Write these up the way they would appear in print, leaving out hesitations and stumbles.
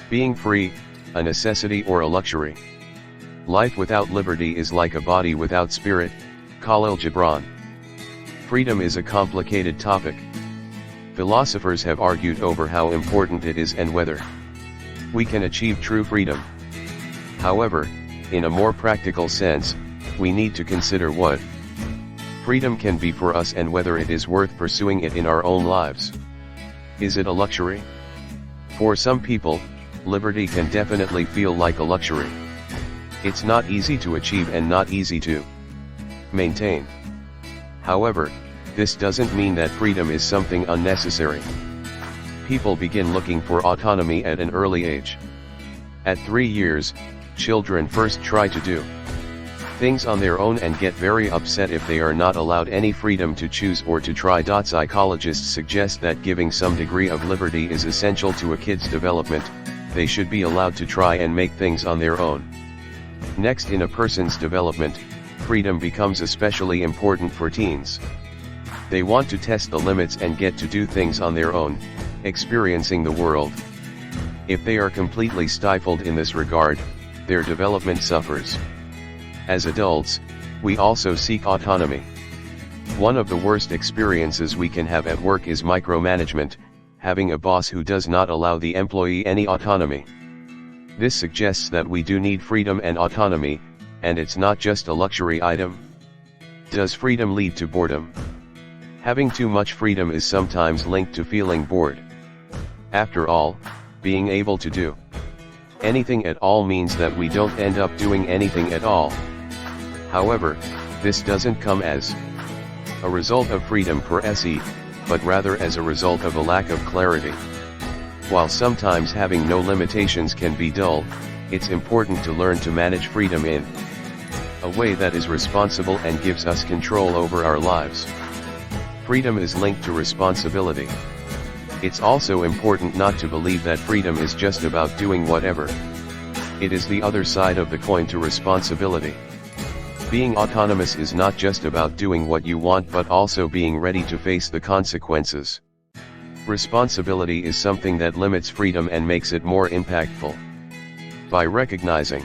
Being free, a necessity or a luxury. Life without liberty is like a body without spirit, Khalil Gibran. Freedom is a complicated topic. Philosophers have argued over how important it is and whether we can achieve true freedom. However, in a more practical sense, we need to consider what freedom can be for us and whether it is worth pursuing it in our own lives. Is it a luxury? For some people, liberty can definitely feel like a luxury. It's not easy to achieve and not easy to maintain. However, this doesn't mean that freedom is something unnecessary. People begin looking for autonomy at an early age. At 3 years, children first try to do things on their own and get very upset if they are not allowed any freedom to choose or to try. Psychologists suggest that giving some degree of liberty is essential to a kid's development. They should be allowed to try and make things on their own. Next, in a person's development, freedom becomes especially important for teens. They want to test the limits and get to do things on their own, experiencing the world. If they are completely stifled in this regard, their development suffers. As adults, we also seek autonomy. One of the worst experiences we can have at work is micromanagement, having a boss who does not allow the employee any autonomy. This suggests that we do need freedom and autonomy, and it's not just a luxury item. Does freedom lead to boredom? Having too much freedom is sometimes linked to feeling bored. After all, being able to do anything at all means that we don't end up doing anything at all. However, this doesn't come as a result of freedom per se, but rather as a result of a lack of clarity. While sometimes having no limitations can be dull, it's important to learn to manage freedom in a way that is responsible and gives us control over our lives. Freedom is linked to responsibility. It's also important not to believe that freedom is just about doing whatever. It is the other side of the coin to responsibility. Being autonomous is not just about doing what you want but also being ready to face the consequences. Responsibility is something that limits freedom and makes it more impactful. By recognizing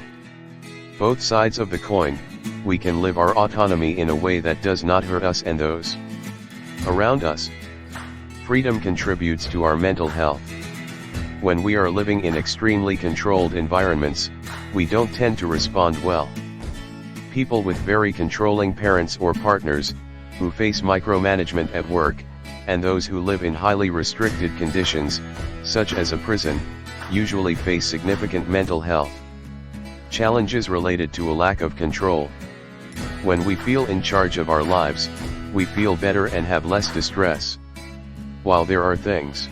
both sides of the coin, we can live our autonomy in a way that does not hurt us and those around us. Freedom contributes to our mental health. When we are living in extremely controlled environments, we don't tend to respond well. People with very controlling parents or partners, who face micromanagement at work, and those who live in highly restricted conditions, such as a prison, usually face significant mental health challenges related to a lack of control. When we feel in charge of our lives, we feel better and have less distress. While there are things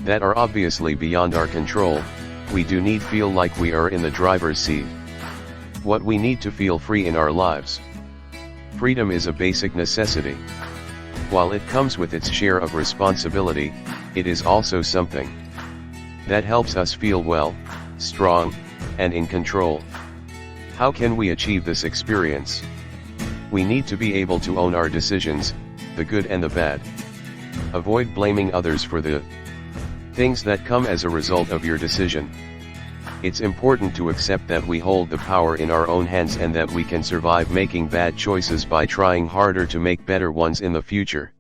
that are obviously beyond our control, we do need feel like we are in the driver's seat. What we need to feel free in our lives. Freedom is a basic necessity. While it comes with its share of responsibility, it is also something that helps us feel well, strong, and in control. How can we achieve this experience? We need to be able to own our decisions, the good and the bad. Avoid blaming others for the things that come as a result of your decision. It's important to accept that we hold the power in our own hands and that we can survive making bad choices by trying harder to make better ones in the future.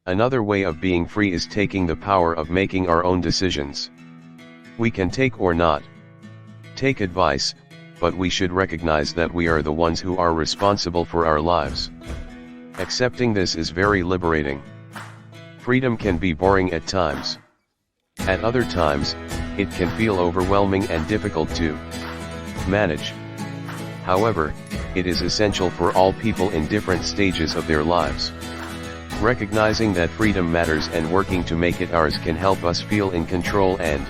Another way of being free is taking the power of making our own decisions. We can take or not take advice, but we should recognize that we are the ones who are responsible for our lives. Accepting this is very liberating. Freedom can be boring at times. At other times, it can feel overwhelming and difficult to manage. However, it is essential for all people in different stages of their lives. Recognizing that freedom matters and working to make it ours can help us feel in control and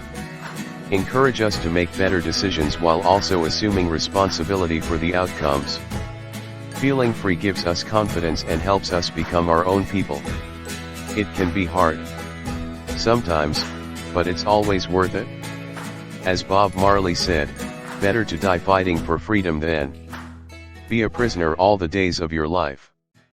encourage us to make better decisions while also assuming responsibility for the outcomes. Feeling free gives us confidence and helps us become our own people. It can be hard sometimes, but it's always worth it. As Bob Marley said, better to die fighting for freedom than be a prisoner all the days of your life.